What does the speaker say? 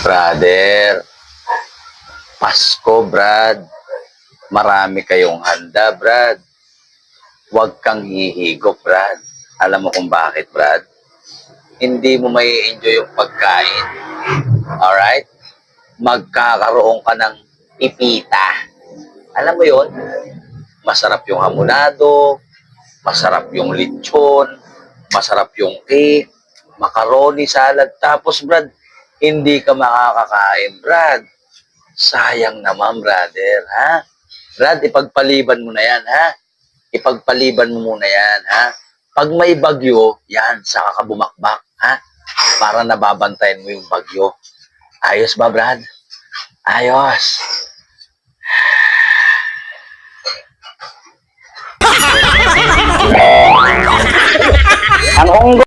Brother, Pasko, Brad. Marami kayong handa, Brad. Huwag kang hihigop, Brad. Alam mo kung bakit, Brad? Hindi mo may enjoy yung pagkain. Alright? Magkakaroon ka ng pipita. Alam mo yon? Masarap yung hamonado, masarap yung lechon, masarap yung cake, macaroni, salad. Tapos, Brad, hindi ka makakakain, Brad. Sayang naman, brother, ha? Brad, ipagpaliban mo na yan, ha? Ipagpaliban mo muna yan, ha? Pag may bagyo, yan, saka ka bumakbak, ha? Para nababantayan mo yung bagyo. Ayos ba, Brad? Ayos. Ang unggo